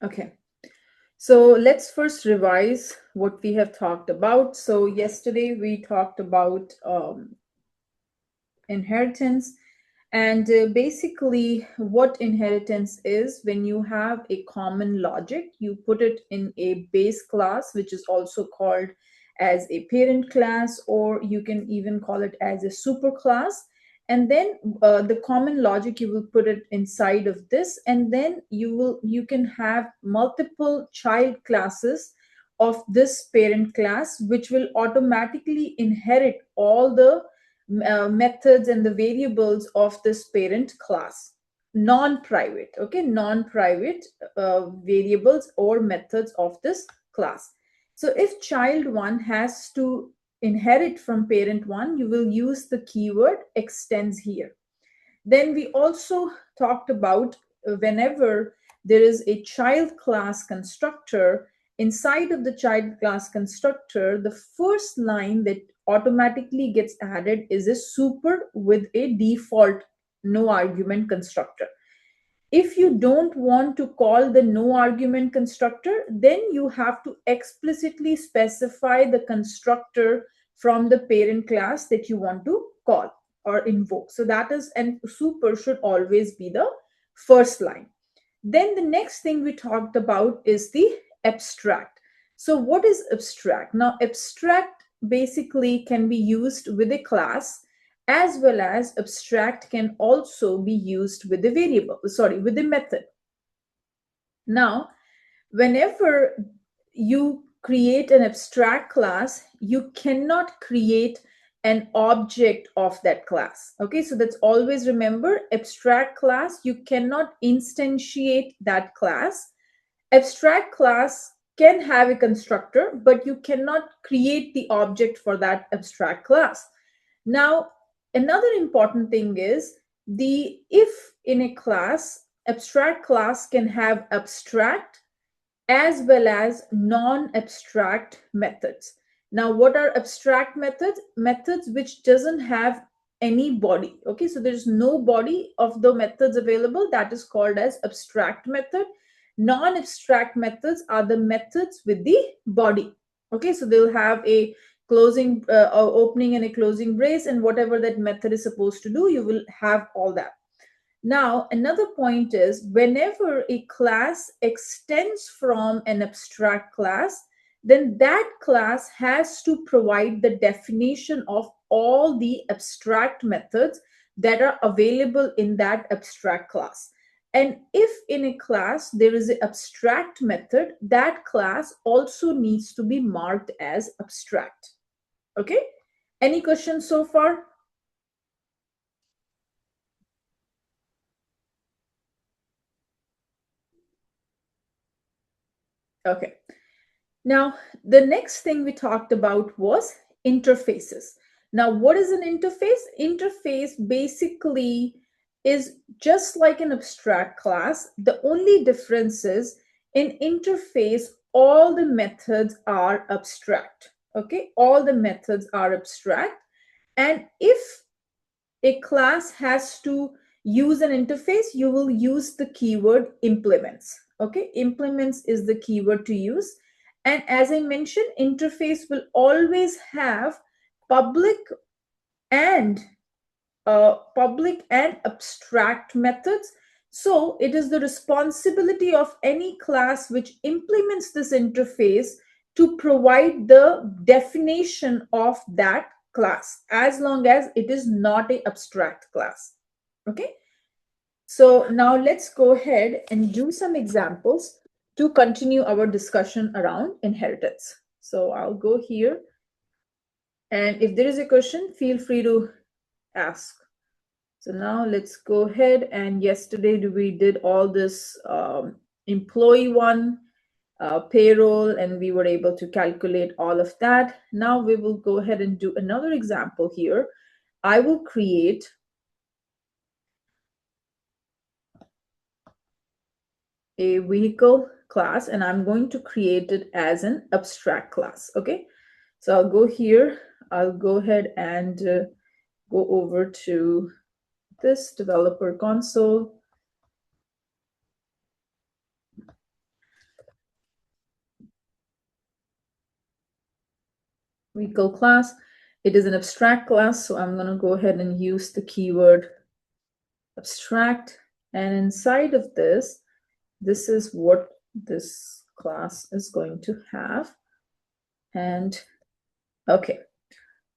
Okay. So let's first revise what we have talked about. So yesterday we talked about inheritance. And basically, what inheritance is: when you have a common logic, you put it in a base class, which is also called as a parent class, or you can even call it as a super class. And then the common logic, you will put it inside of this, and then you can have multiple child classes of this parent class, which will automatically inherit all the methods and the variables of this parent class. Non-private, okay, non-private variables or methods of this class. So if child 1 has to inherit from parent 1, you will use the keyword extends here. Then we also talked about whenever there is a child class constructor, inside of the child class constructor, the first line that automatically gets added is a super with a default no argument constructor. If you don't want to call the no argument constructor, then you have to explicitly specify the constructor from the parent class that you want to call or invoke. So that is, and super should always be the first line. Then the next thing we talked about is the abstract. So what is abstract? Now, abstract basically can be used with a class, as well as abstract can also be used with a variable, sorry, with a method. Now, whenever you create an abstract class, you cannot create an object of that class. Okay, so that's always remember: abstract class, you cannot instantiate that class. Abstract class can have a constructor, but you cannot create the object for that abstract class. Now, another important thing is the if in a class, abstract class can have abstract as well as non-abstract methods. Now, what are abstract methods? Methods which doesn't have any body. Okay, so there's no body of the methods available. That is called as abstract method. Non-abstract methods are the methods with the body. Okay, so they'll have a closing, opening and a closing brace, and whatever that method is supposed to do, you will have all that. Now, another point is whenever a class extends from an abstract class, then that class has to provide the definition of all the abstract methods that are available in that abstract class. And if in a class there is an abstract method, that class also needs to be marked as abstract. Okay? Any questions so far? Okay. Now, the next thing we talked about was interfaces. Now, what is an interface? Interface basically is just like an abstract class. The only difference is in interface, all the methods are abstract. Okay, all the methods are abstract. And if a class has to use an interface, you will use the keyword implements. Okay, implements is the keyword to use. And as I mentioned, interface will always have public and public and abstract methods. So it is the responsibility of any class which implements this interface to provide the definition of that class, as long as it is not an abstract class. Okay. So now let's go ahead and do some examples to continue our discussion around inheritance. So I'll go here, and if there is a question, feel free to ask. So now let's go ahead, and yesterday we did all this employee one, payroll, and we were able to calculate all of that. Now we will go ahead and do another example here. I will create a vehicle class, and I'm going to create it as an abstract class. Okay, so I'll go here, I'll go ahead and go over to this developer console. vehicle class. It is an abstract class, so I'm going to go ahead and use the keyword abstract. And inside of this is what this class is going to have. And okay,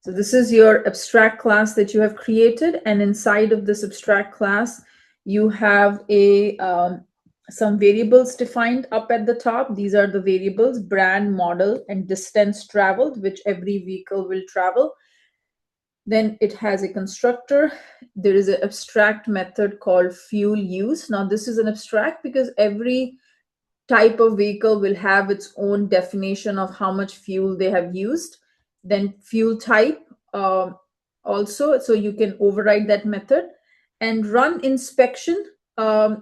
so this is your abstract class that you have created, and inside of this abstract class you have a some variables defined up at the top. These are the variables: brand, model, and distance traveled, which every vehicle will travel. Then it has a constructor. There is an abstract method called fuel use. Now this is an abstract because every type of vehicle will have its own definition of how much fuel they have used. Then fuel type also, so you can override that method. And run inspection,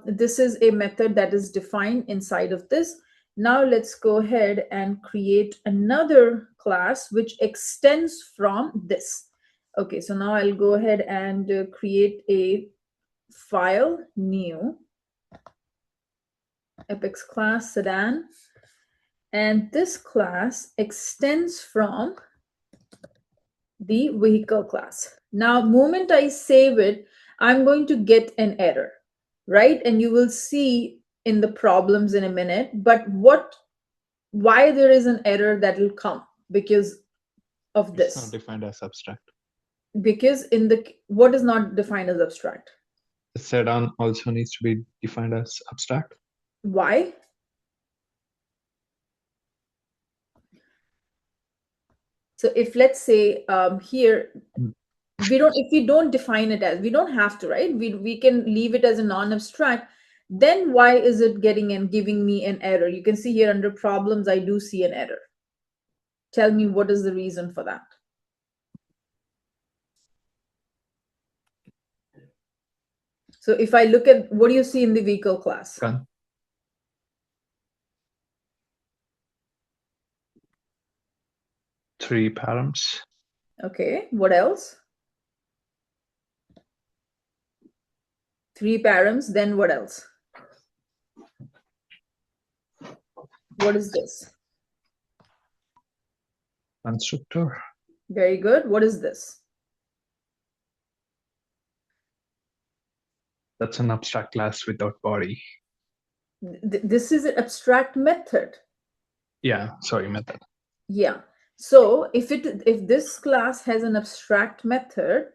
this is a method that is defined inside of this. Now let's go ahead and create another class which extends from this. Okay, so now I'll go ahead and create a file, new Apex class sedan, and this class extends from the vehicle class. Now, moment I save it, I'm going to get an error, right? And you will see in the problems in a minute, but why there is an error that will come because of It's not this. defined as abstract. Because in the, what is not defined as abstract? The sedan also needs to be defined as abstract. Why? So if let's say here we don't, if we don't define it as, we don't have to, right? We can leave it as a non-abstract. Then why is it getting and giving me an error? You can see here under problems I do see an error. Tell me what is the reason for that. So if I look at, what do you see in the vehicle class? Gun. Three params. Okay, what else? Three params, then what else? What is this? Constructor. Very good. What is this? That's an abstract class without body. This is an abstract method. Yeah, sorry, method. Yeah. So if this class has an abstract method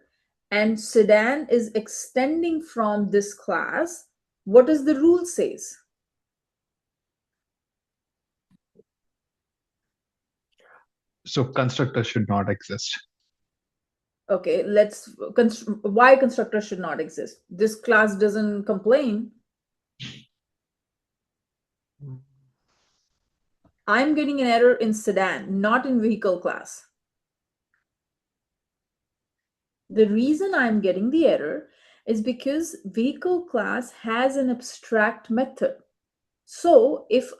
and sedan is extending from this class, what does the rule says? So constructor should not exist. Okay, let's why constructor should not exist. This class doesn't complain. I'm getting an error in sedan, not in vehicle class. The reason I'm getting the error is because vehicle class has an abstract method. So if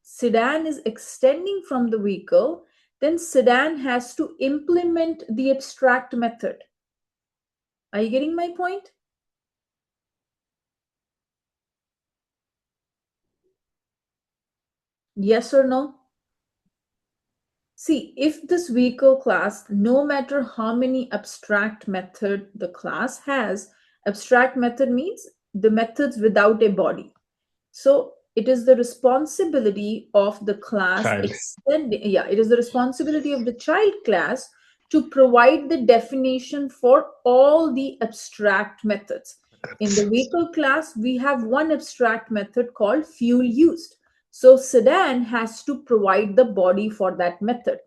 sedan is extending from the vehicle, then sedan has to implement the abstract method. Are you getting my point? Yes or no? See, if this vehicle class, no matter how many abstract method the class has, abstract method means the methods without a body. So it is the responsibility of the class Child. it is the responsibility of the child class to provide the definition for all the abstract methods. In the vehicle class, we have one abstract method called fuel used. So sedan has to provide the body for that method.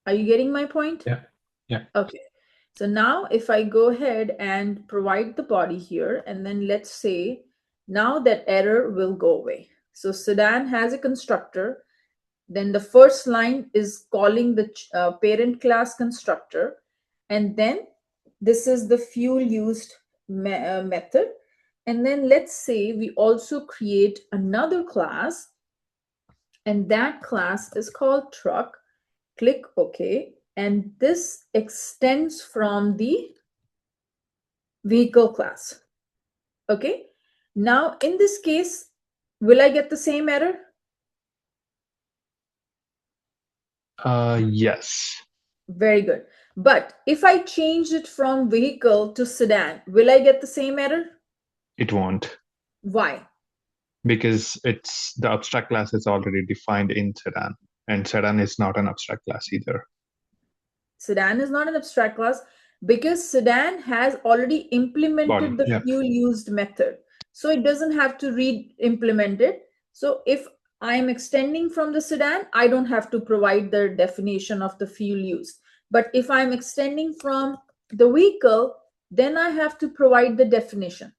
Are you getting my point? Yeah. Yeah. Okay. So now if I go ahead and provide the body here, and then let's say now that error will go away. So sedan has a constructor. Then the first line is calling the parent class constructor. And then this is the fuel used method. And then let's say we also create another class, and that class is called truck. Click OK. And this extends from the vehicle class. Okay. Now, in this case, will I get the same error? Yes, Very good. But if I change it from vehicle to sedan, will I get the same error? it won't, Why? because it's the abstract class is already defined in sedan, and sedan is not an abstract class either. Sedan is not an abstract class because sedan has already implemented the Yeah. fuel used method. So it doesn't have to re-implement it. So if I'm extending from the sedan, I don't have to provide the definition of the fuel used. But if I'm extending from the vehicle, then I have to provide the definition.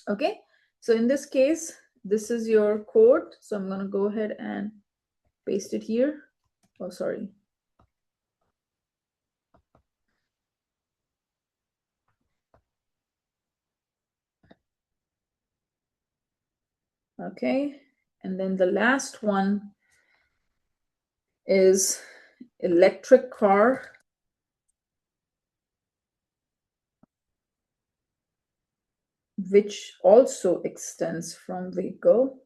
Okay. So in this case, this is your code. So I'm going to go ahead and paste it here. Oh, sorry. Okay. And then the last one is electric car. Which also extends from vehicle.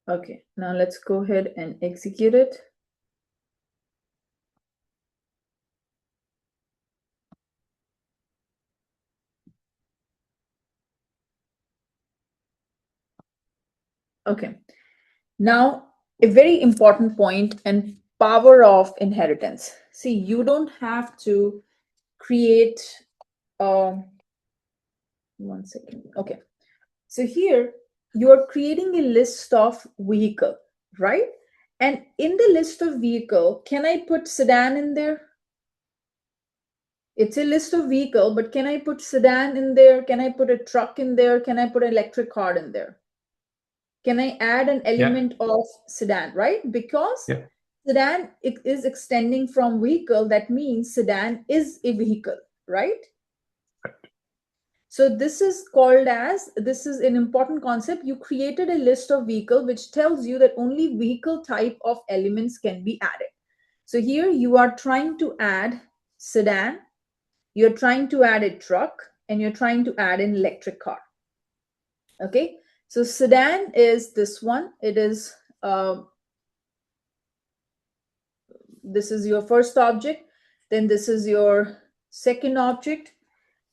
Okay, now let's go ahead and execute it. Okay, now a very important point and power of inheritance. See, you don't have to create, one second. Okay, so here you are creating a list of vehicle, right? And in the list of vehicle, can I put sedan in there? It's a list of vehicle, but can I put sedan in there? Can I put a truck in there? Can I put an electric car in there? Can I add an element of sedan, right? Because Yeah. sedan it is extending from vehicle. That means sedan is a vehicle, right? So this is called as, this is an important concept. You created a list of vehicle which tells you that only vehicle type of elements can be added. So here you are trying to add sedan, you're trying to add a truck, and you're trying to add an electric car. Okay, so sedan is this one. It is this is your first object, then this is your second object,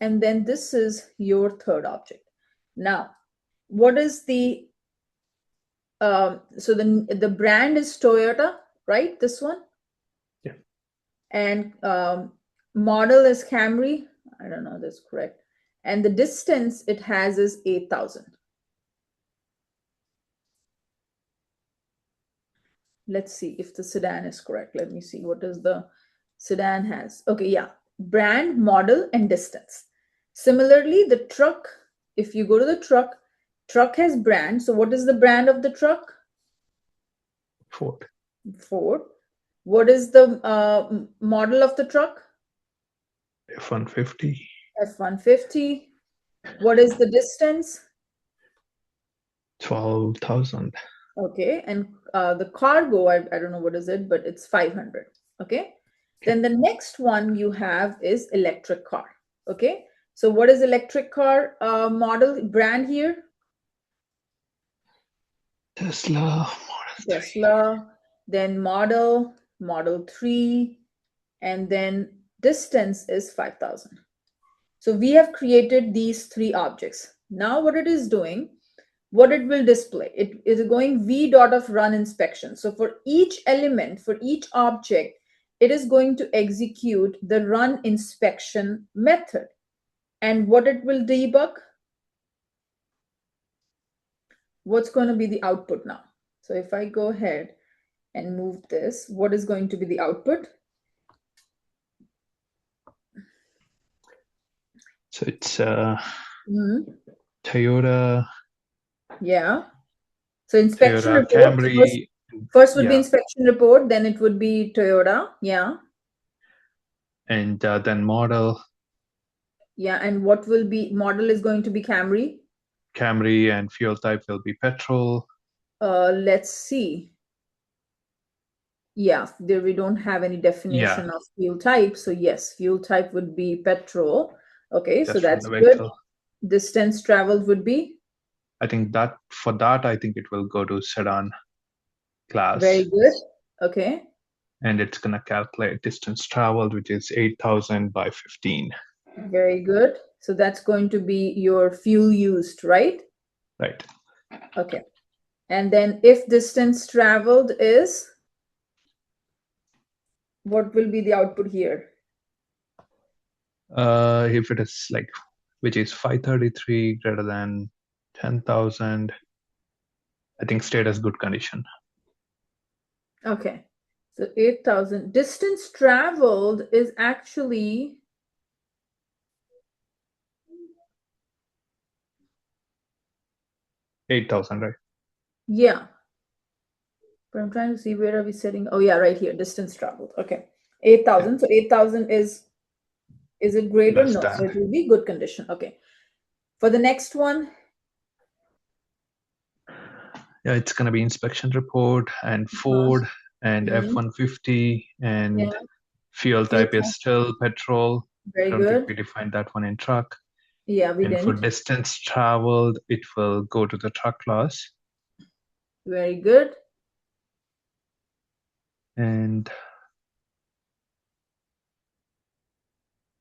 and then this is your third object. Now what is the so the brand is Toyota, right? This one. Yeah. And model is Camry. I don't know that's correct. And the distance it has is 8,000. Let's see if the sedan is correct. Let me see what does the sedan has. Okay, yeah, brand, model, and distance. Similarly, the truck, if you go to the truck has brand. So what is the brand of the truck? Ford. Ford. What is the model of the truck? F-150. F-150. What is the distance? 12,000. Okay, and the cargo, I don't know what is it, but it's 500. Okay, then the next one you have is electric car. Okay, so what is electric car model brand here? Tesla Model 3. Tesla. Then Model 3, and then distance is 5,000. So we have created these three objects. Now what it is doing, what it will display, it is going v dot of run inspection. So for each element, for each object, it is going to execute the run inspection method. And what it will debug, what's going to be the output now? So if I go ahead and move this, what is going to be the output? So it's Mm-hmm. Toyota. Yeah. So inspection Toyota report. Camry. First would be Yeah. inspection report, then it would be Toyota. Yeah. And then model. Yeah. And what will be model is going to be Camry. Camry, and fuel type will be petrol. Let's see. Yeah, there we don't have any Yeah, definition of fuel type. So yes, fuel type would be petrol. Okay, so just from that's the good. vehicle. Distance traveled would be I think that for that, I think it will go to sedan very class, good. Okay, and it's gonna calculate distance traveled, which is 8,000 by 15. very good. So that's going to be your fuel used, right? Right. Okay. And then if distance traveled is, what will be the output here? If it is like, which is 533 greater than 10,000, I think stayed as good condition. Okay. So 8,000. Distance traveled is actually, 8,000, right? yeah. But I'm trying to see where are we setting. Oh, yeah, right here. Distance traveled. Okay. 8,000. So 8,000 is it greater? Less No. So than. it will be good condition. Okay. For the next one, Yeah, it's gonna be inspection report and uh, Ford and mm, F-150, yeah, and fuel fuel type is type. still petrol. I Very don't think good. we defined that one in truck. Yeah, we And for didn't. distance traveled, it will go to the truck class. Very good. And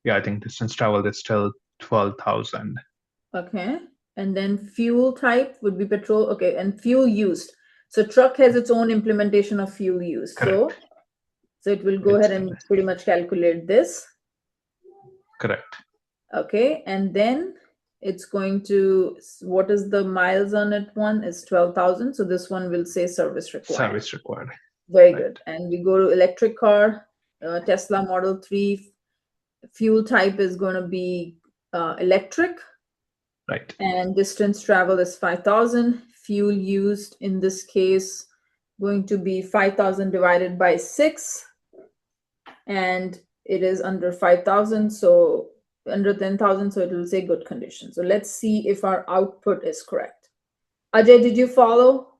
yeah, I think distance traveled is still 12,000. Okay. And then fuel type would be petrol. Okay. And fuel used. So truck has its own implementation of fuel used. Correct. So it will go It's ahead and gonna pretty much calculate this. correct. Okay. And then it's going to, what is the miles on it one? Is 12,000. So this one will say service required. Service required. Very Right. good. And we go to electric car, Tesla Model 3. Fuel type is going to be electric. Right. And distance travel is 5,000. Fuel used in this case going to be 5,000 divided by 6, and it is under 5,000, so under 10,000, so it will say good condition. So let's see if our output is correct. Ajay, did you follow?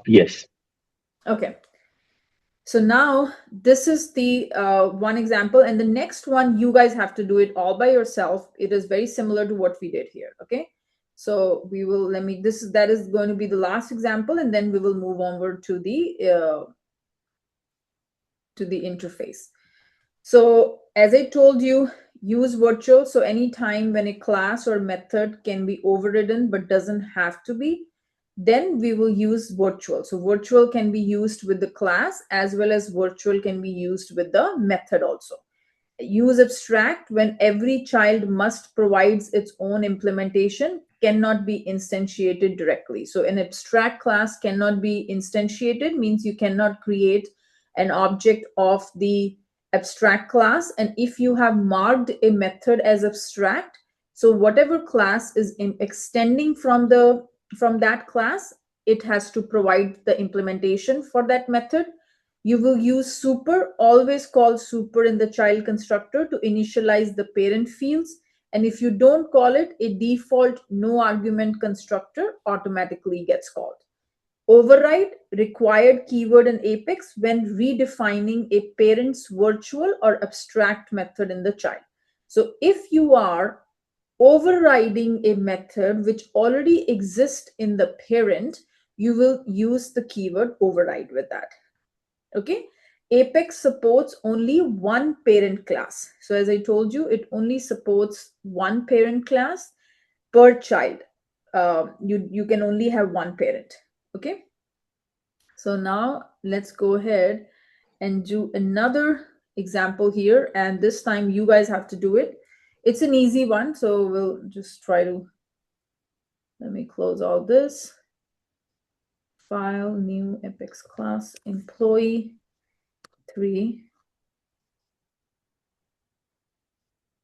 Yes. Okay. So now this is the one example, and the next one you guys have to do it all by yourself. It is very similar to what we did here. Okay, so we will that is going to be the last example, and then we will move onward to the interface. So as I told you, use virtual. So anytime when a class or method can be overridden but doesn't have to be, then we will use virtual. So virtual can be used with the class as well as virtual can be used with the method also. Use abstract when every child must provides its own implementation, cannot be instantiated directly. So an abstract class cannot be instantiated means you cannot create an object of the abstract class. And if you have marked a method as abstract, so whatever class is extending from that class, it has to provide the implementation for that method. You will use super, always call super in the child constructor to initialize the parent fields. And if you don't call it, a default no argument constructor automatically gets called. Override required keyword in Apex when redefining a parent's virtual or abstract method in the child. So if you are overriding a method which already exists in the parent, you will use the keyword override with that. Okay. Apex supports only one parent class. So as I told you, it only supports one parent class per child. You can only have one parent. Okay. So now let's go ahead and do another example here, and this time you guys have to do it. It's an easy one, so we'll just try to, let me close all this. File, new Apex class, employee 3.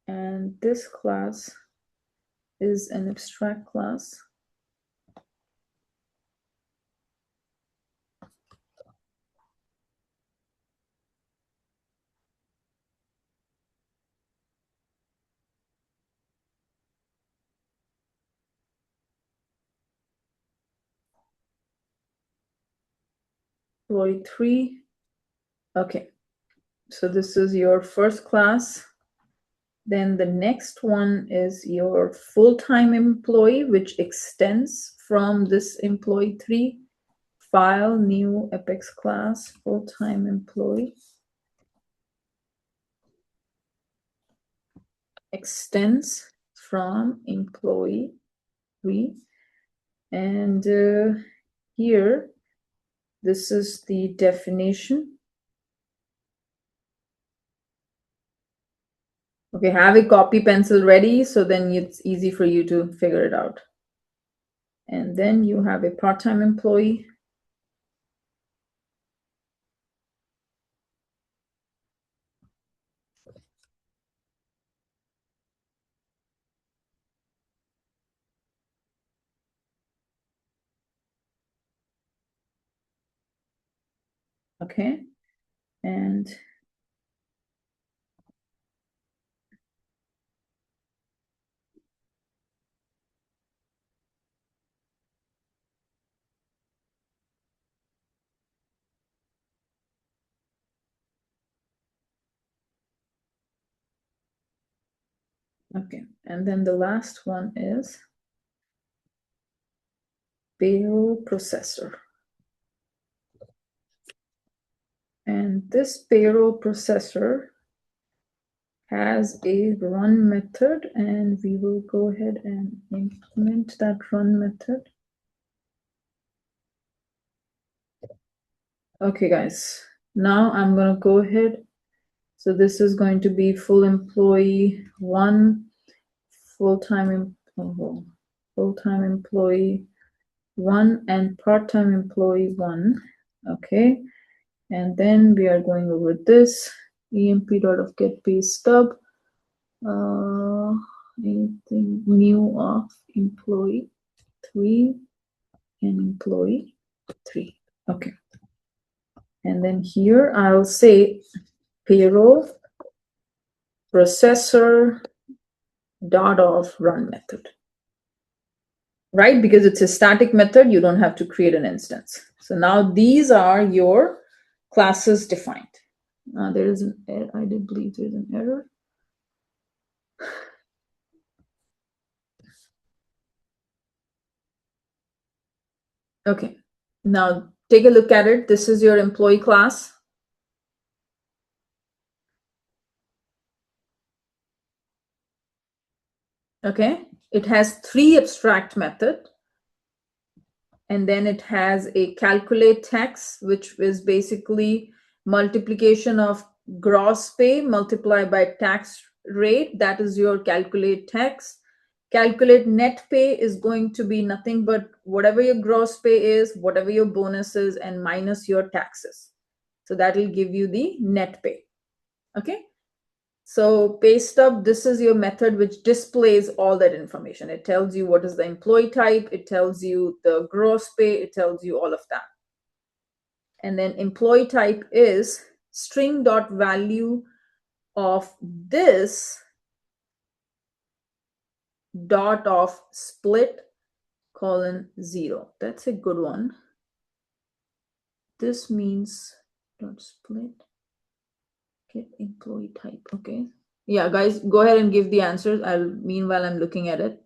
And this class is an abstract class. employee 3. Okay, so this is your first class. Then the next one is your full-time employee, which extends from this employee 3. File, new Apex class, full-time employee. Extends from employee 3. And here, this is the definition. Okay, have a copy pencil ready, so then it's easy for you to figure it out. And then you have a part-time employee. Okay, and okay, and then the last one is payroll processor. And this payroll processor has a run method, and we will go ahead and implement that run method. Okay, guys, now I'm going to go ahead. So this is going to be full employee 1, full-time employee 1, and part-time employee 1. Okay, and then we are going over this emp.of get stub. Anything new of employee 3 and employee 3. Okay, and then here I'll say payroll processor dot of run method, right? Because it's a static method, you don't have to create an instance. So now these are your classes defined. There is an error. I did believe there's an error. Okay, now take a look at it. This is your employee class. Okay, it has 3 abstract method, and then it has a calculate tax, which is basically multiplication of gross pay multiplied by tax rate. That is your calculate tax. Calculate net pay is going to be nothing but whatever your gross pay is, whatever your bonus is, and minus your taxes. So that will give you the net pay. Okay. So pay stub, this is your method which displays all that information. It tells you what is the employee type, it tells you the gross pay, it tells you all of that. And then employee type is string dot value of this dot of split colon 0. That's a good one. This means dot split get employee type. Okay. Yeah, guys, go ahead and give the answers. Meanwhile I'm looking at it.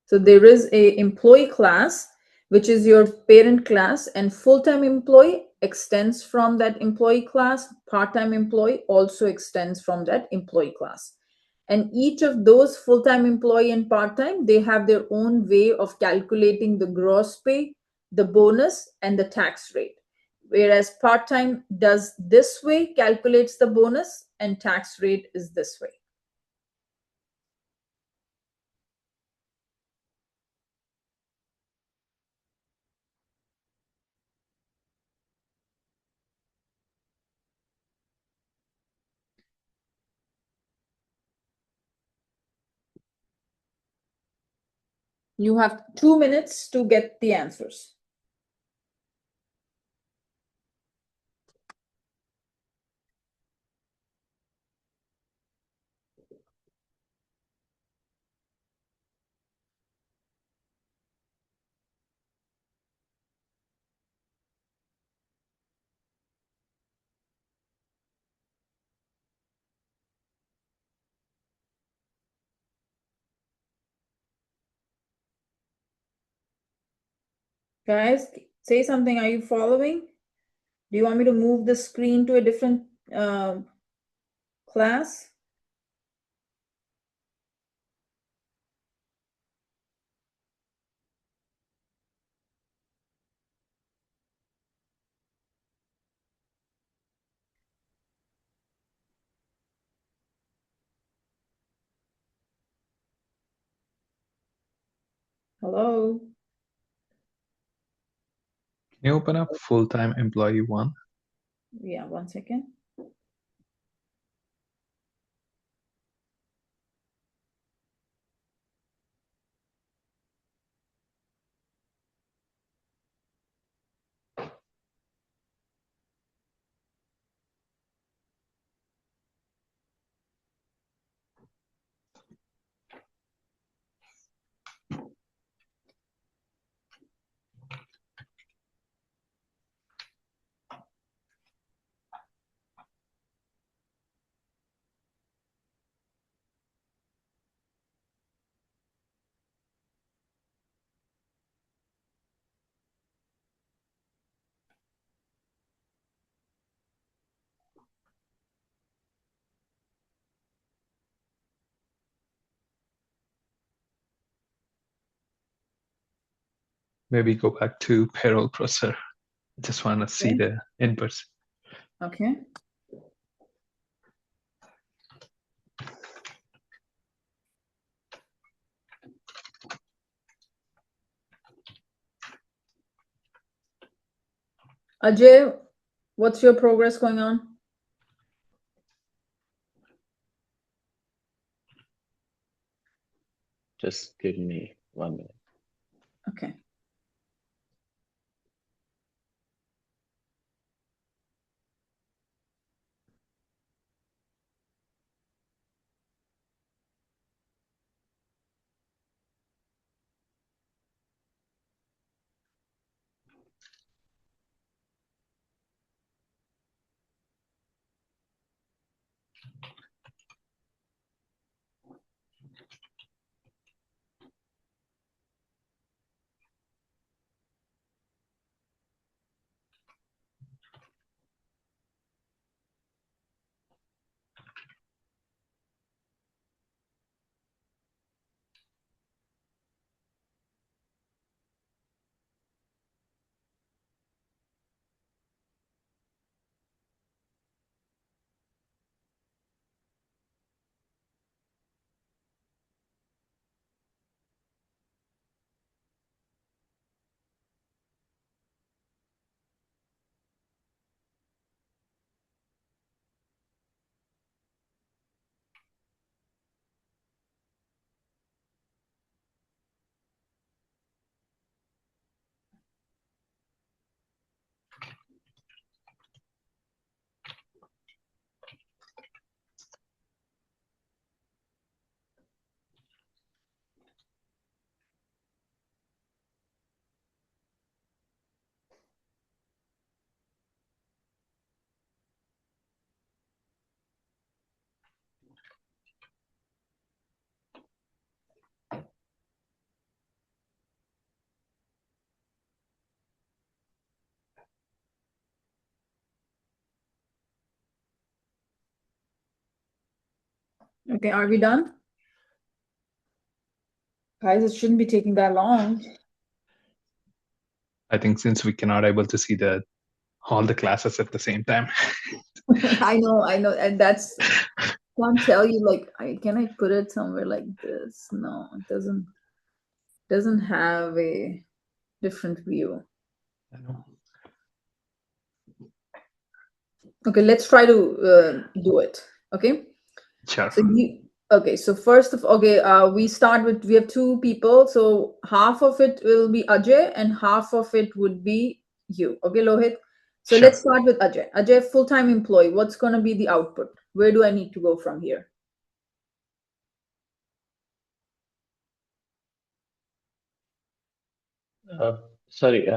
So there is a employee class, which is your parent class, and full-time employee extends from that employee class. Part-time employee also extends from that employee class. And each of those full-time employee and part-time, they have their own way of calculating the gross pay, the bonus, and the tax rate. Whereas part-time does this way, calculates the bonus, and tax rate is this way. You have 2 minutes to get the answers. Guys, say something. Are you following? Do you want me to move the screen to a different class? Hello? Can you open up full-time employee one? Yeah, 1 second. Maybe go back to payroll processor. I just want to see Okay. the inputs. Okay. Ajay, what's your progress going on? Just give me 1 minute. Okay. Okay, are we done? Guys, it shouldn't be taking that long. I think since we cannot able to see all the classes at the same time. I know, and that's can't tell you like can I put it somewhere like this? No, it doesn't have a different view. I know. Okay, let's try to do it. Okay. Sure. So okay, so first of okay, we have two people, so half of it will be Ajay and half of it would be you. Okay, Lohit. So Sure. let's start with Ajay. Ajay, full-time employee. What's gonna be the output? Where do I need to go from here? Sorry,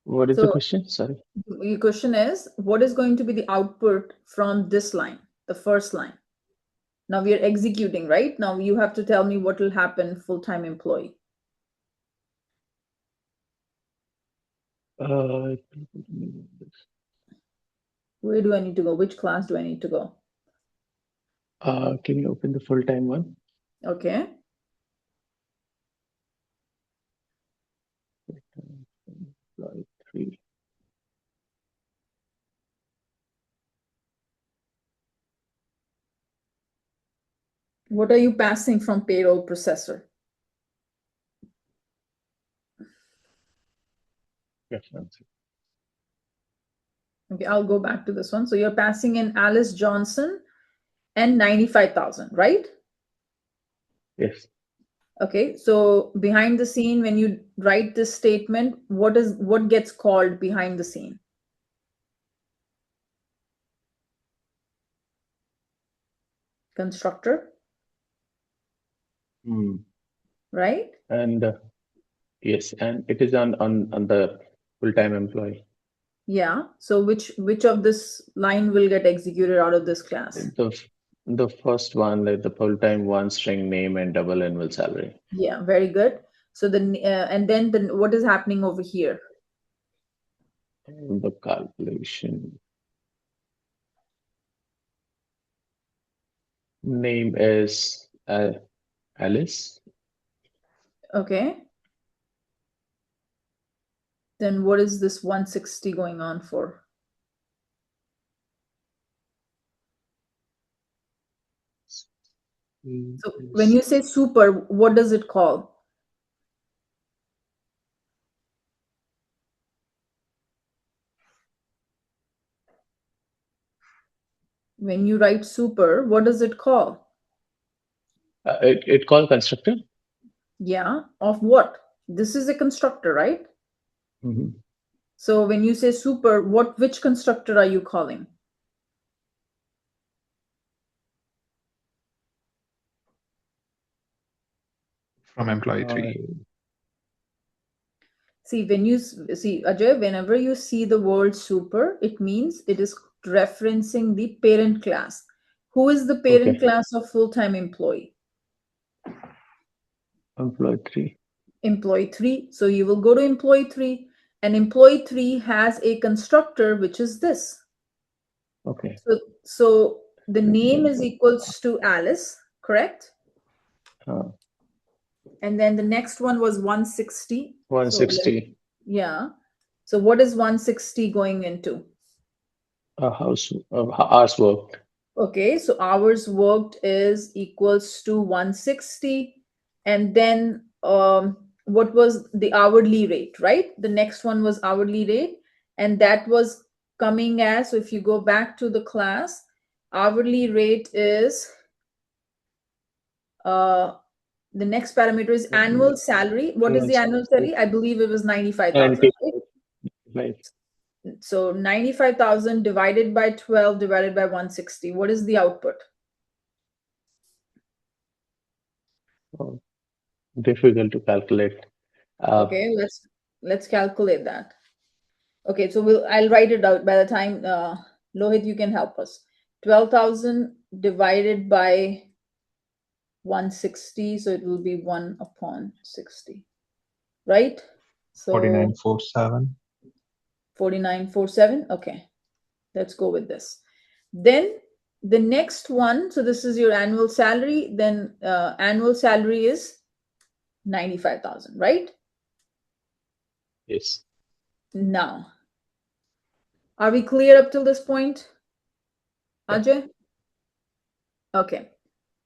what is the So question? Sorry. your question is, what is going to be the output from this line, the first line? Now we are executing, right? Now you have to tell me what will happen full-time employee. Where do I need to go? Which class do I need to go? Can you open the full-time one? Okay. Employee 3. What are you passing from payroll processor? Reference. Okay, I'll go back to this one. So you're passing in Alice Johnson and 95,000, right? Yes. Okay, so behind the scene, when you write this statement, what gets called behind the scene? Constructor, right? And yes, and it is on the full-time employee. Yeah. So which of this line will get executed out of this class? The first one, like the full-time one, string name and double annual salary. Yeah, very good. So and then what is happening over here? And the calculation. Name is Alice. Okay. Then what is this 160 going on for? So when you say super, what does it call? When you write super, what does it call? It called constructor. Yeah, of what? This is a constructor, right? So when you say super, which constructor are you calling? From employee 3. See, when you see Ajay, whenever you see the word super, it means it is referencing the parent class. Who is the parent class of full-time employee? Employee 3. Employee 3. So you will go to employee 3, and employee 3 has a constructor, which is this. Okay. So the name is equals to Alice, correct? And then the next one was 160. 160. Yeah. So what is 160 going into? Hours worked. Okay, so hours worked is equals to 160. And then what was the hourly rate, right? The next one was hourly rate. And that was coming as, so if you go back to the class, hourly rate is, the next parameter is annual salary. What is the annual salary? I believe it was 95,000. Right? So 95,000 divided by 12 divided by 160. What is the output? Difficult to calculate. Okay, let's calculate that. Okay, so I'll write it out by the time Lohit, you can help us. 12,000 divided by 160, so it will be 1 upon 60, right? So 4947. 4947. Okay, let's go with this. Then the next one, so this is your annual salary. Then annual salary is 95,000, right? Yes. Now, are we clear up till this point, Ajay? Okay.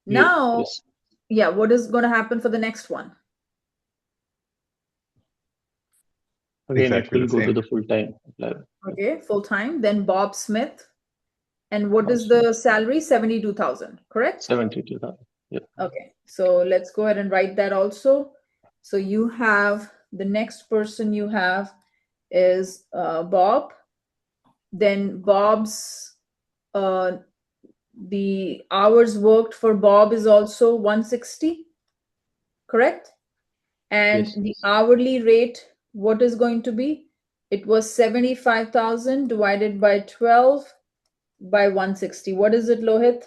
Now, yes. Yeah, what is going to happen for the next one? Again, it will go to the full-time. Okay, full-time. Then Bob Smith. And what is the salary? 72,000, correct? 72,000. Yep. Okay, so let's go ahead and write that also. So you have the next person you have is Bob. Then Bob's the hours worked for Bob is also 160, correct? And Yes. the hourly rate, what is going to be? It was 75,000 divided by 12 by 160. What is it, Lohit?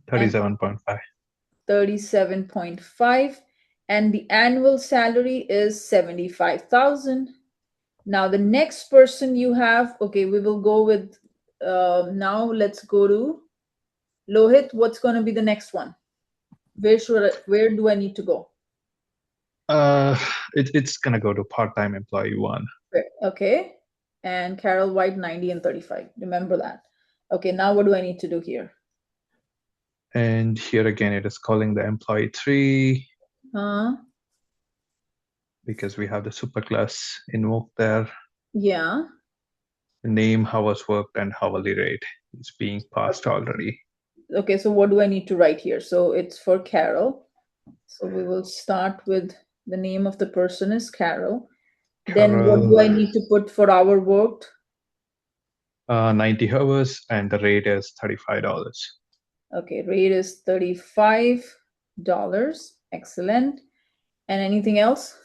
37.5. 37.5. And the annual salary is 75,000. Now the next person you have, okay, we will go with, now let's go to Lohit. What's going to be the next one? Where do I need to go? It's gonna go to part-time employee 1. Okay. And Carol White, 90 and 35. Remember that. Okay, now what do I need to do here? And here again, it is calling the employee 3 because we have the superclass invoked there. Yeah. The name, hours worked, and hourly rate is being passed already. Okay, so what do I need to write here? So it's for Carol. So we will start with the name of the person is Carol. Then what do I need to put for hour worked? 90 hours, and the rate is $35. Okay, rate is $35. Excellent. And anything else?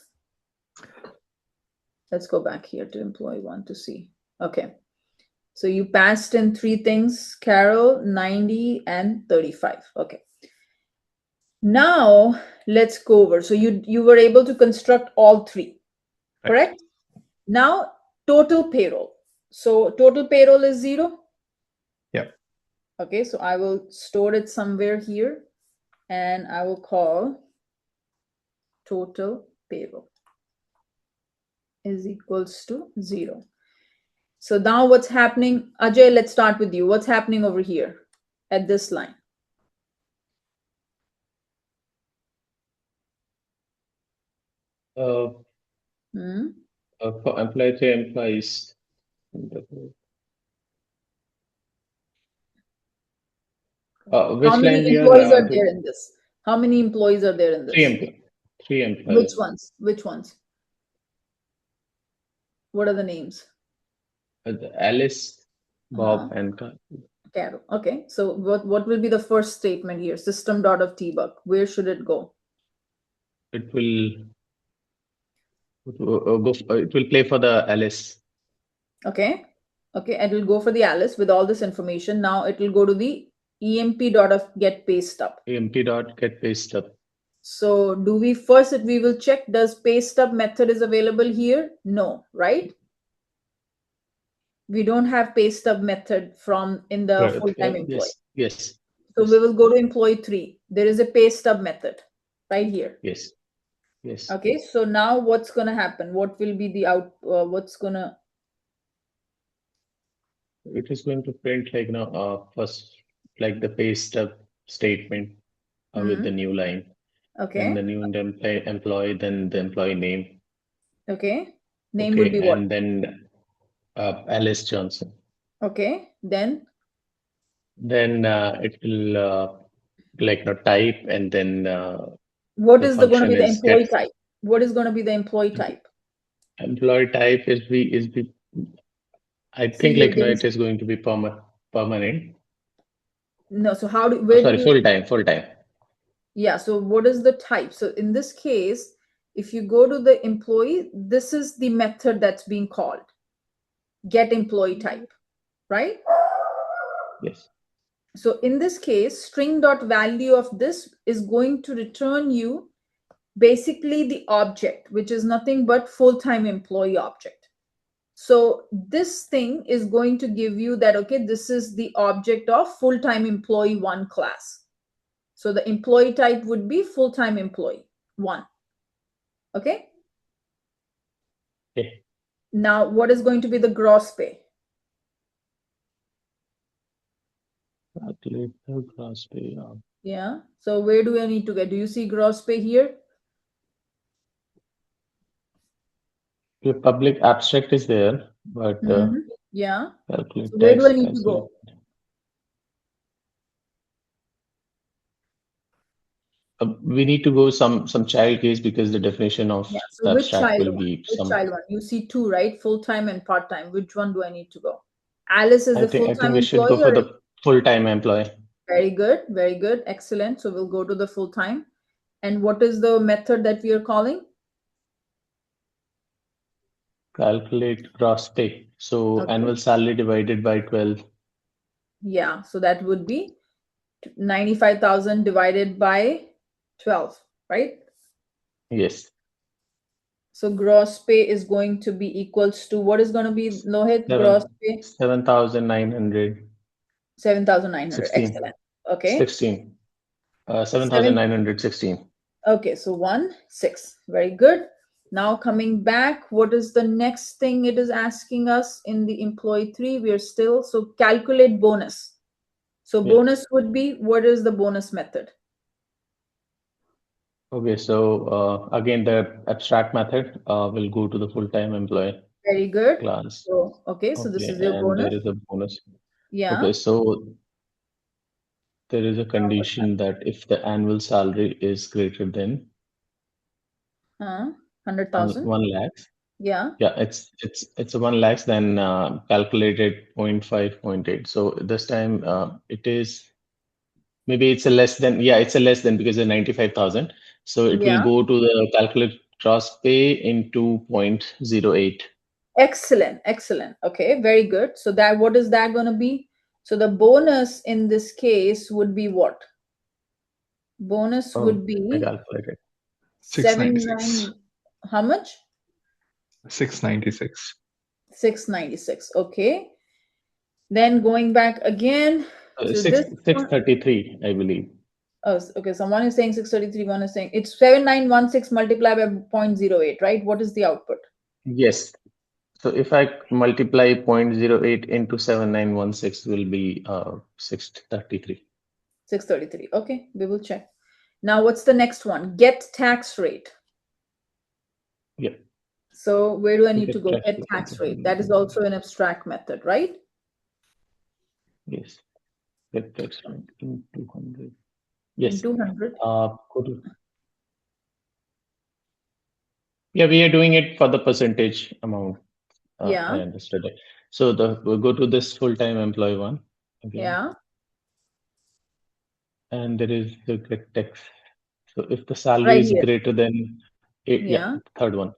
Let's go back here to employee 1 to see. Okay. So you passed in 3 things, Carol, 90 and 35. Okay. Now let's go over. So you were able to construct all 3, correct? Now total payroll. So total payroll is 0. Yep. Okay, so I will store it somewhere here and I will call total payroll is equals to 0. So now what's happening? Ajay, let's start with you. What's happening over here at this line? For employee 3 employees. How Which line many we employees are? are there in this? How many employees are there in this? 3 Which employees. ones? Which ones? What are the names? Alice, Bob, and Carol. Okay. So what will be the first statement here? System dot of tbug. Where should it go? it will it will play for the Alice. Okay. Okay. It will go for the Alice with all this information. Now it will go to the emp dot of get pay stub. emp dot get pay stub. So do we first, we will check, does pay stub method is available here? No, right? We don't have pay stub method from in the Right. full-time employee. Yes. So we will go to employee 3. There is a pay stub method right here. Yes. Okay, so now what's going to happen? What will be the what's going to? It is going to print like first like the pay stub statement with the new line. Okay. And the new employee, then the employee name. Okay. Name would be what? And then Alice Johnson. Okay. Then it will type, and then what is going to be the employee type? What is going to be the employee type? Employee type is I think it is going to be permanent. No, so how do full time. Yeah, so what is the type? So in this case, if you go to the employee, this is the method that's being called. Get employee type, right? Yes. So in this case, string dot value of this is going to return you basically the object, which is nothing but full-time employee object. So this thing is going to give you that, okay, this is the object of full-time employee 1 class. So the employee type would be full-time employee 1. Okay. Okay. Now, what is going to be the gross pay? Calculate the gross pay. Yeah. So where do I need to get? Do you see gross pay here? The public abstract is there, but yeah. calculate So where do I need to go? We need to go some child case, because the definition of so the which abstract child will one? be Which child one? You see 2, right? Full-time and part-time. Which one do I need to go? Alice is the full-time employee. we should go for the full-time employee. Very good. Very good. Excellent. So we'll go to the full-time. And what is the method that we are calling? Calculate gross pay. So annual salary divided by 12. Yeah. So that would be 95,000 divided by 12, right? Yes. So gross pay is going to be equals to what is going to be, Lohit? Gross Seven pay 7,900 7,900. 16 Excellent. Okay. 16 Seven. 7,916. Okay, so 1,600. Very good. Now coming back, what is the next thing it is asking us in the employee 3? We are still, so calculate bonus. So Yeah. bonus would be, what is the bonus method? Okay, so again, the abstract method will go to the full-time employee Very good. class. So, okay, so this Okay, is your and bonus. there is a bonus. Yeah. Okay, so there is a condition that if the annual salary is greater than 100,000. 1 lakh, Yeah. yeah, it's a 1 lakhs, then calculated 0.5, 0.8. So this time it is maybe it's a less than, yeah, it's a less than because it's 95,000. So it will Yeah. go to the calculate gross pay into 0.08. Excellent. Excellent. Okay, very good. So that, what is that going to be? So the bonus in this case would be what? Bonus Oh, would I be calculated. 696. 79. How much? 696. 696. Okay. Then going back again to Six this six one. 33, I believe. Oh, okay. So one is saying 633, one is saying it's 7916 multiplied by 0.08, right? What is the output? Yes. So if I multiply 0.08 into 7916 will be 633. 633. Okay, we will check. Now, what's the next one? Get tax rate. Yeah. So where do I need to Get go? tax Get rate into tax rate. That is 100. also an abstract method, right? Yes. Get tax rate into 100. In Yes. 200. Go to, yeah, we are doing it for the percentage amount. I Yeah, understood it. So we'll go to this full-time employee one again, yeah, and there is the get tax. So if the salary right is here. greater than eight, yeah, Yeah, third one.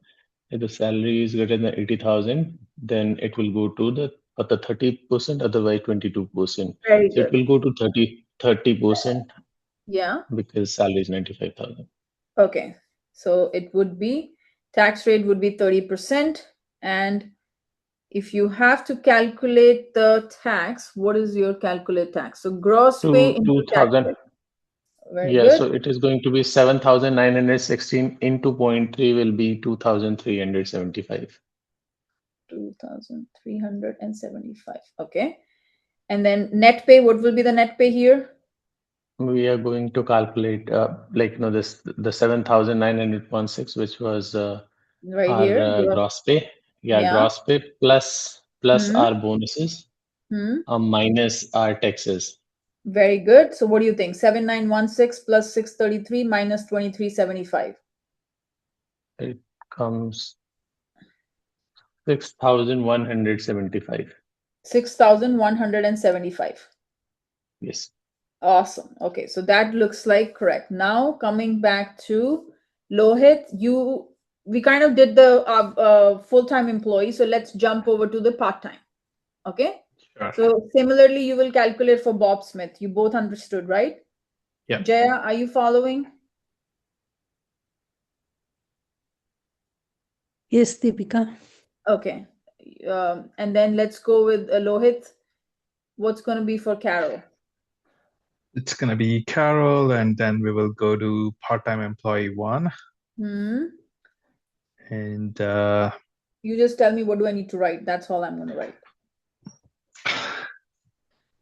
If the salary is greater than 80,000, then it will go to the for the 30%, otherwise 22%. very So it good. will go to 30% Yeah, because salary is 95,000. okay. So it would be, tax rate would be 30%. And if you have to calculate the tax, what is your calculate tax? So gross pay To into tax 2,000. rate. Very Yeah, good. so it is going to be 7,916 into 0.3 will be 2,375. 2,375. Okay. And then net pay, what will be the net pay here? We are going to calculate like this the 7,916, which was Right our here. gross pay. Yeah, Yeah. gross pay plus Hmm. our bonuses Hmm. minus our taxes. Very good. So what do you think? 7,916 plus 633 minus 2,375. It comes 6,175. 6,175. Yes. Awesome. Okay, so that looks like correct. Now coming back to Lohit, we kind of did the full-time employee, so let's jump over to the part-time. Okay. Sure. So similarly, you will calculate for Bob Smith. You both understood, right? Yeah. Jaya, are you following? Yes, Deepika. Okay. And then let's go with Lohit. What's going to be for Carol? It's going to be Carol, and then we will go to part-time employee 1. Hmm. And You just tell me what do I need to write. That's all I'm going to write.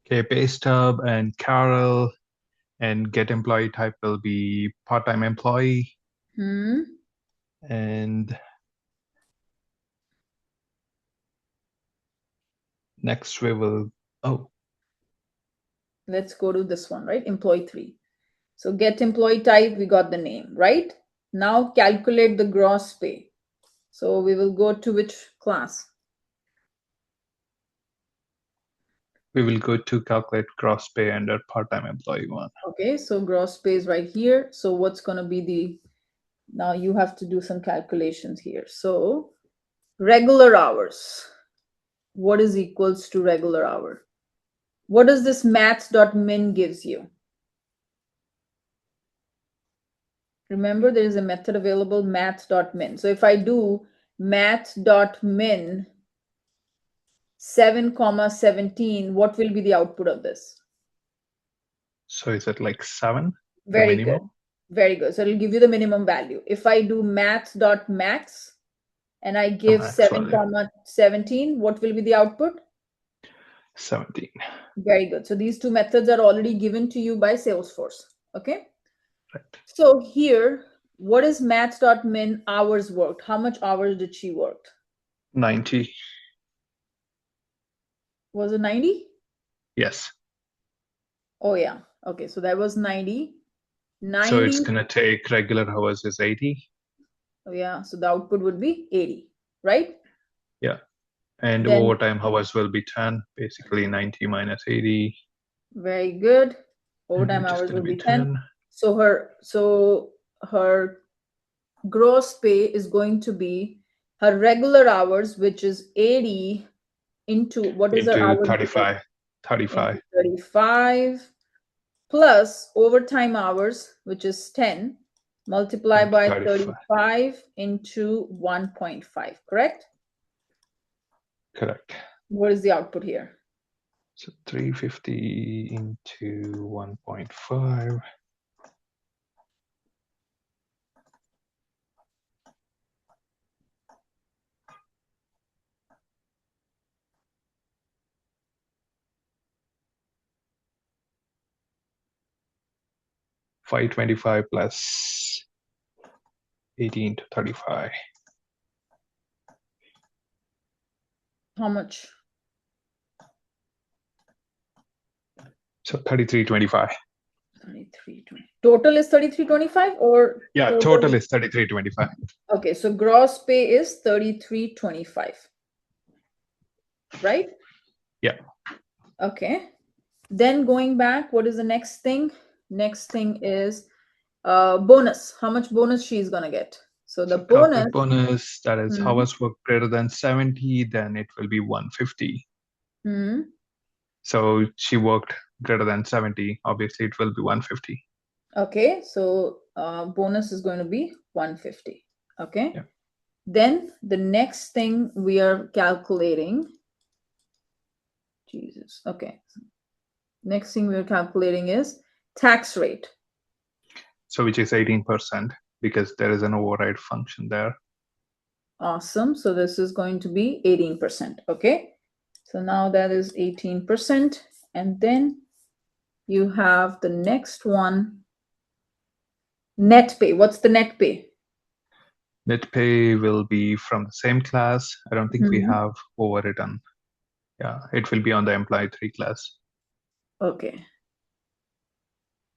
okay, pay stub and Carol, and get employee type will be part-time employee. Hmm. And next we will, Let's go to this one, right? Employee 3. So get employee type, we got the name, right? Now calculate the gross pay. So we will go to which class? we will go to calculate gross pay under part-time employee 1. Okay, so gross pay is right here. So what's going to be the, now you have to do some calculations here. So regular hours. What is equals to regular hour? What does this maths.min gives you? Remember, there is a method available, math.min. So if I do math.min 7,17, what will be the output of this? So is it like 7, the Very minimum? good. Very good. So it'll give you the minimum value. If I do math.max and I give Max 7,17, what will be the output? 17. Very good. So these two methods are already given to you by Salesforce. Okay. Right. So here, what is maths.min hours worked? How much hours did she work? 90. Was it 90? Yes. Oh, yeah. Okay. So that was 90. 90. So it's going to take regular hours is 80. Oh, yeah. So the output would be 80, right? Yeah. And Then, overtime hours will be 10, basically 90 minus 80. very good. Overtime Which is hours going to will be be 10. 10. So her gross pay is going to be her regular hours, which is 80 into what is her Into hours? 35. 35. Into 35 plus overtime hours, which is 10, multiply Into by 35. 35 into 1.5, correct? Correct. What is the output here? So 350 into 1.5. $525 plus 18 to 35. How much? So 33.25. 33.20. Total is 33.25 or? Yeah, total is 33.25. Okay, so gross pay is 33.25, right? Yeah. Okay. Then going back, what is the next thing? Next thing is bonus. How much bonus she's gonna get? So the calculate bonus, that is Hmm. hours work greater than 70, then it will be 150. Hmm. So she worked greater than 70, obviously it will be 150. Okay, so bonus is going to be 150. Okay. Yeah. Then the next thing we are calculating. Jesus. Okay. Next thing we're calculating is tax rate. So which is 18% because there is an override function there. Awesome. So this is going to be 18%. Okay. So now that is 18%. And then you have the next one, net pay. What's the net pay? Net pay will be from the same class. I don't think we have overwritten. Yeah, it will be on the employee 3 class. Okay.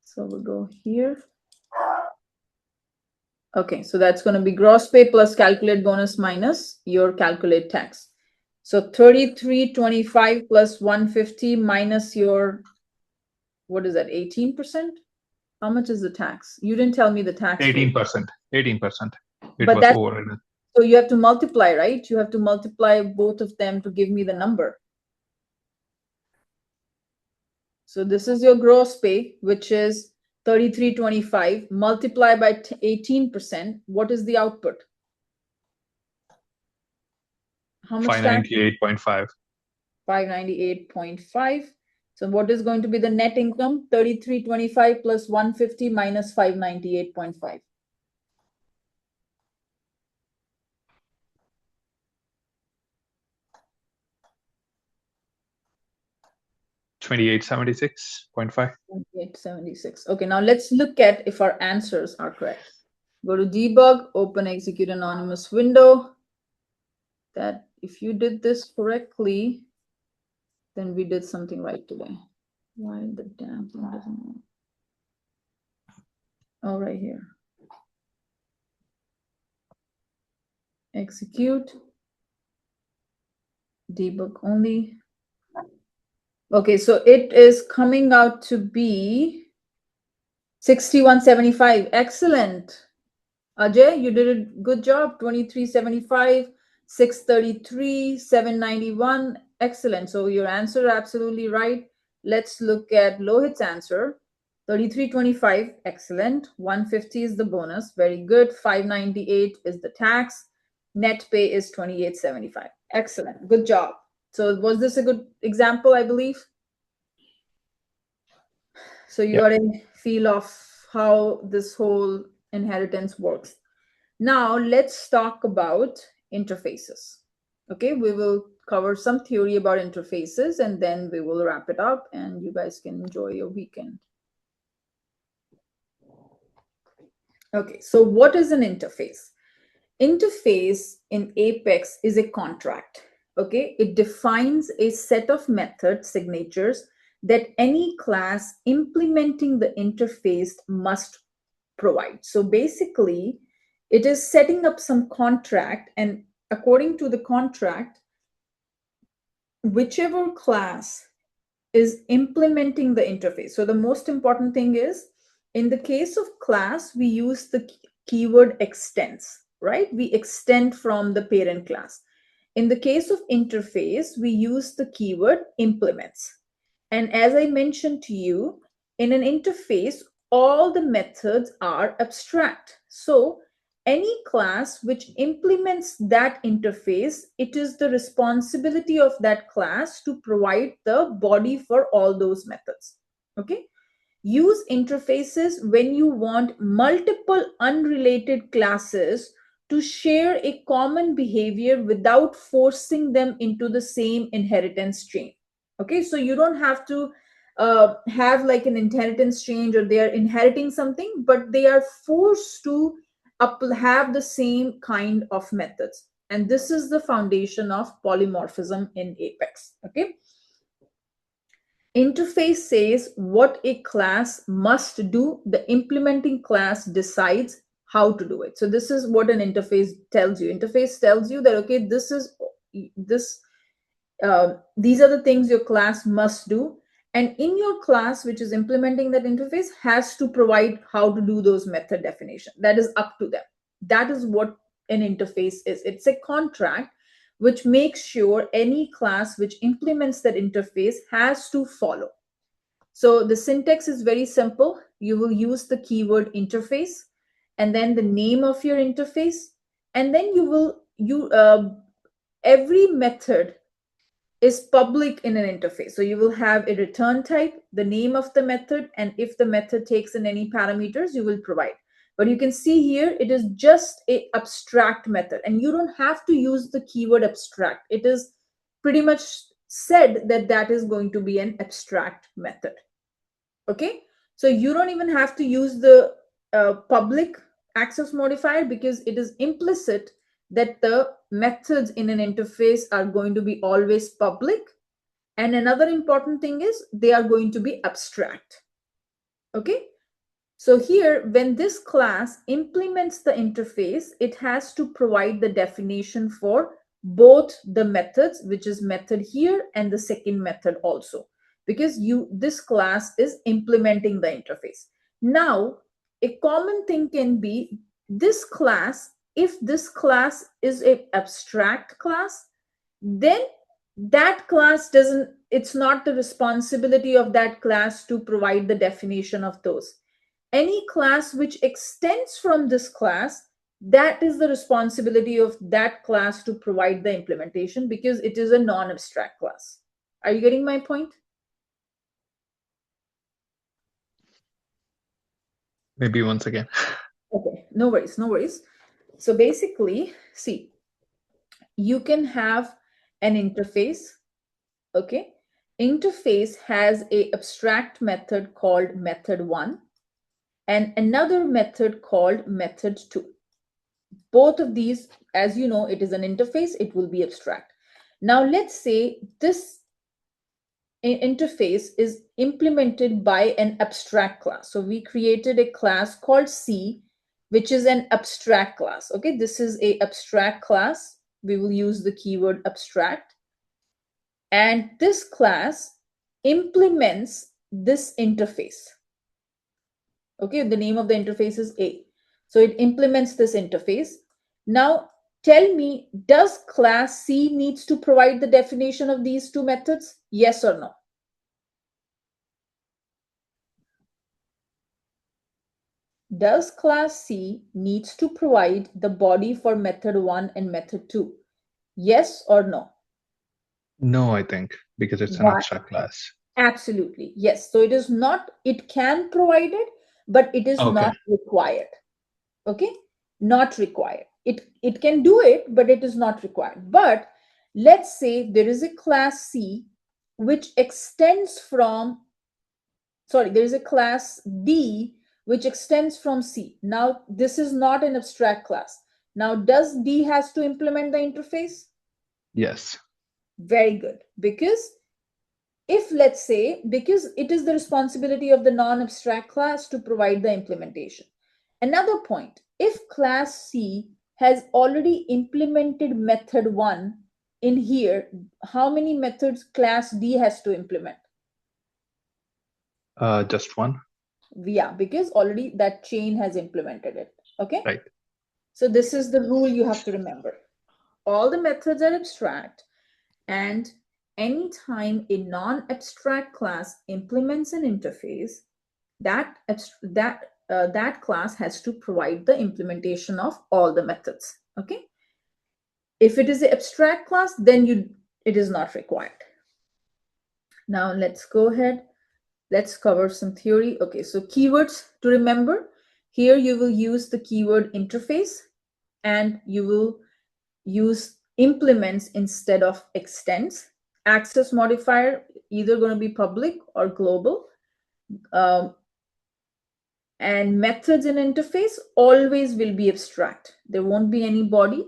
So we'll go here. Okay, so that's going to be gross pay plus calculate bonus minus your calculate tax. So 33.25 plus 150 minus your, what is that, 18%? How much is the tax? You didn't tell me the tax rate. 18%. 18%. It But was that's, overridden. so you have to multiply, right? You have to multiply both of them to give me the number. So this is your gross pay, which is 33.25 multiply by 18%. What is the output? How much tax? 598.5. 598.5. So what is going to be the net income? 33.25 plus 150 minus 598.5. $2876.5. 2876. Okay, now let's look at if our answers are correct. Go to debug, open execute anonymous window. That if you did this correctly, then we did something right today. Why the damn thing doesn't work? Oh, right here. Execute. Debug only. Okay, so it is coming out to be 6175. Excellent. Ajay, you did a good job. 2375, 633, 791. Excellent. So your answer absolutely right. Let's look at Lohit's answer. 3325, excellent. 150 is the bonus, very good. 598 is the tax. Net pay is 2875. Excellent, good job. So was this a good example, I believe? So you got a feel of how this whole inheritance works. Now let's talk about interfaces. Okay, we will cover some theory about interfaces and then we will wrap it up and you guys can enjoy your weekend. Okay, so what is an interface? Interface in Apex is a contract. Okay, it defines a set of method signatures that any class implementing the interface must provide. So basically, it is setting up some contract, and according to the contract, whichever class is implementing the interface. So the most important thing is, in the case of class, we use the keyword extends, right? We extend from the parent class. In the case of interface, we use the keyword implements. And as I mentioned to you, in an interface, all the methods are abstract. So any class which implements that interface, it is the responsibility of that class to provide the body for all those methods. Okay. Use interfaces when you want multiple unrelated classes to share a common behavior without forcing them into the same inheritance chain. Okay, so you don't have to have like an inheritance chain or they are inheriting something, but they are forced to have the same kind of methods. And this is the foundation of polymorphism in Apex. Okay. Interface says what a class must do. The implementing class decides how to do it. So this is what an interface tells you. Interface tells you that, okay, these are the things your class must do. And in your class, which is implementing that interface, has to provide how to do those method definition. That is up to them. That is what an interface is. It's a contract which makes sure any class which implements that interface has to follow. So the syntax is very simple. You will use the keyword interface and then the name of your interface. And then every method is public in an interface. So you will have a return type, the name of the method, and if the method takes in any parameters, you will provide. But you can see here, it is just a abstract method and you don't have to use the keyword abstract. It is pretty much said that that is going to be an abstract method. Okay, so you don't even have to use the public access modifier because it is implicit that the methods in an interface are going to be always public. And another important thing is they are going to be abstract. Okay, so here when this class implements the interface, it has to provide the definition for both the methods, which is method here and the second method also, because this class is implementing the interface. Now a common thing can be this class. If this class is a abstract class, then that class it's not the responsibility of that class to provide the definition of those. Any class which extends from this class, that is the responsibility of that class to provide the implementation because it is a non-abstract class. Are you getting my point? Maybe once again. Okay, no worries, no worries. So basically, see, you can have an interface. Okay, interface has a abstract method called method 1 and another method called method 2. Both of these, as you know, it is an interface, it will be abstract. Now let's say this interface is implemented by an abstract class. So we created a class called C, which is an abstract class. Okay, this is a abstract class. We will use the keyword abstract. And this class implements this interface. Okay, the name of the interface is A. So it implements this interface. Now tell me, does class C needs to provide the definition of these two methods? Yes or no? Does class C needs to provide the body for method 1 and method 2? Yes or no? No, I think, because it's an Why? abstract class. Absolutely. Yes. So it is not, it can provide it, but it is Okay. not required. Okay? Not required. It can do it, but it is not required. But let's say there is a class C which extends from, sorry, there is a class D which extends from C. Now, this is not an abstract class. Now, does D has to implement the interface? Yes. Very good. Because if, let's say, because it is the responsibility of the non-abstract class to provide the implementation. Another point, if class C has already implemented method 1 in here, how many methods class D has to implement? Just one. Yeah, because already that chain has implemented it. Okay. Right. So this is the rule you have to remember. All the methods are abstract, and anytime a non-abstract class implements an interface, that class has to provide the implementation of all the methods. Okay. If it is an abstract class, then it is not required. Now let's go ahead. Let's cover some theory. Okay, so keywords to remember. Here you will use the keyword interface, and you will use implements instead of extends. Access modifier, either going to be public or global. And methods in interface always will be abstract. There won't be any body.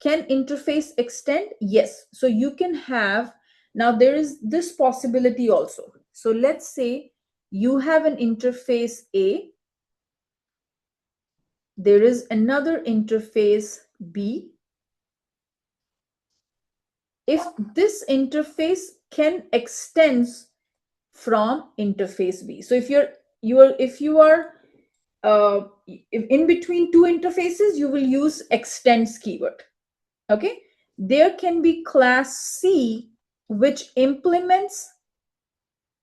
Can interface extend? Yes. So you can have, now there is this possibility also. So let's say you have an interface A, there is another interface B. If this interface can extends from interface B. So if you are in between two interfaces, you will use extends keyword. Okay. There can be class C which implements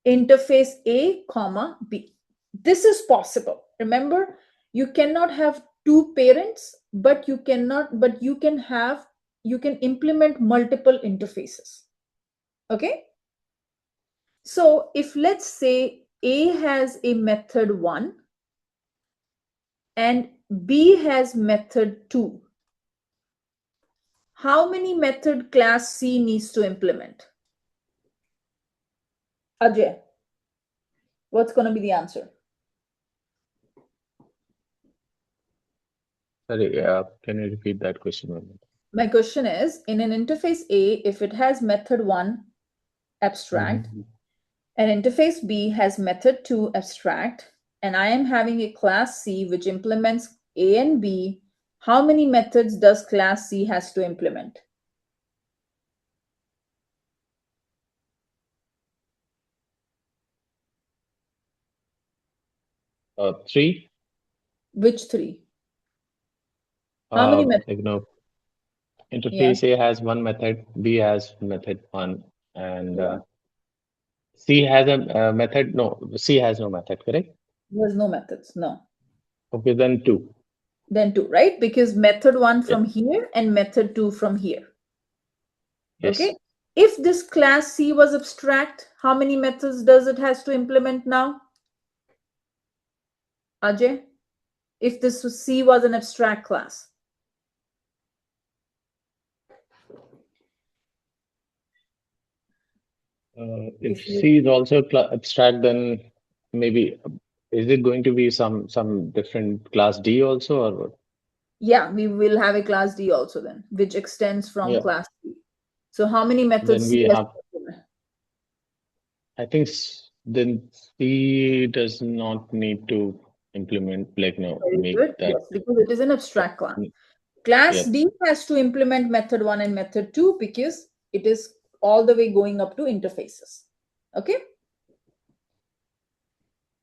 interface A comma B. This is possible. Remember, you cannot have two parents, but you can implement multiple interfaces. Okay. So if let's say A has a method 1 and B has method 2, how many method class C needs to implement? Ajay, what's going to be the answer? Sorry, can you repeat that question? My question is, in an interface A, if it has method 1 abstract, and interface B has method 2 abstract, and I am having a class C which implements A and B, how many methods does class C has to implement? Three. Which 3? How many methods? Interface A has one method, B has method 1, and Yeah. C has a method. No, C has no method, correct? There's no methods, no. Okay, then 2. Then 2, right? Because method 1 Yeah. from here and method 2 from here. Yes. Okay. If this class C was abstract, how many methods does it has to implement now? Ajay, if this C was an abstract class. If C is also abstract, then maybe is it going to be some different class D also, or what? Yeah, we will have a class D also then, which extends from Yeah. class D. So how many methods Then C we has have. to implement? I think then C does not need to implement, like, no, Very make good. that. Yes, because it is an abstract class. Mm, Class Yep. D has to implement method 1 and method 2 because it is all the way going up to interfaces. Okay.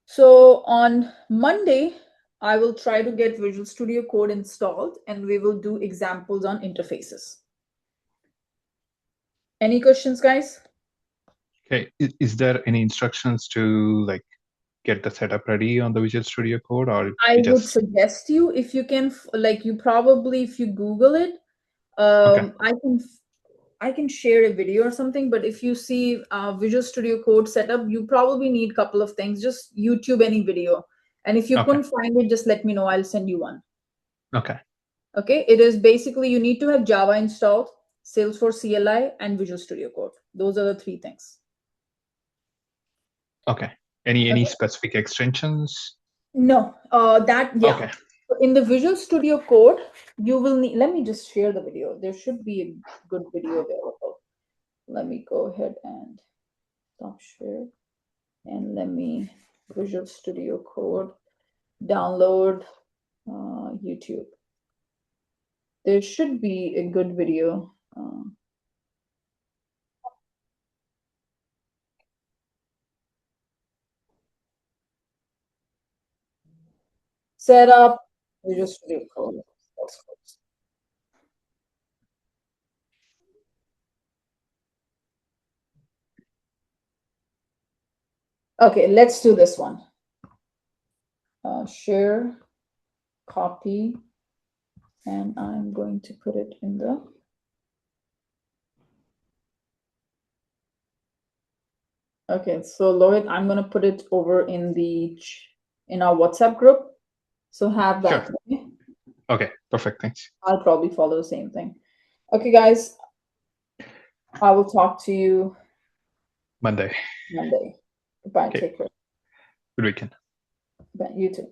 So on Monday, I will try to get Visual Studio Code installed and we will do examples on interfaces. Any questions, guys? Okay. Is there any instructions to like get the setup ready on the Visual Studio Code, or I we would just suggest you, if you can, like, you probably, if you Google it, okay, I can share a video or something. But if you see Visual Studio Code setup, you probably need a couple of things. Just YouTube any video, and if you okay, couldn't find it, just let me know. I'll send you one. okay, Okay, it is basically you need to have Java installed, Salesforce CLI, and Visual Studio Code. Those are the three things. okay. Any Okay. specific extensions? No, yeah. Okay, In the Visual Studio Code, you will need. Let me just share the video. There should be a good video available. Let me go ahead and stop share, and let me Visual Studio Code download YouTube. There should be a good video. Set up Visual Studio Code. Okay, let's do this one. Share, copy, and I'm going to put it in the. Okay, so Lohit, I'm gonna put it over in our WhatsApp group. So have that. sure. Okay, perfect. Thanks. I'll probably follow the same thing. Okay, guys, I will talk to you Monday. Monday. Bye. Okay. Take care. Good weekend. Bye. You too.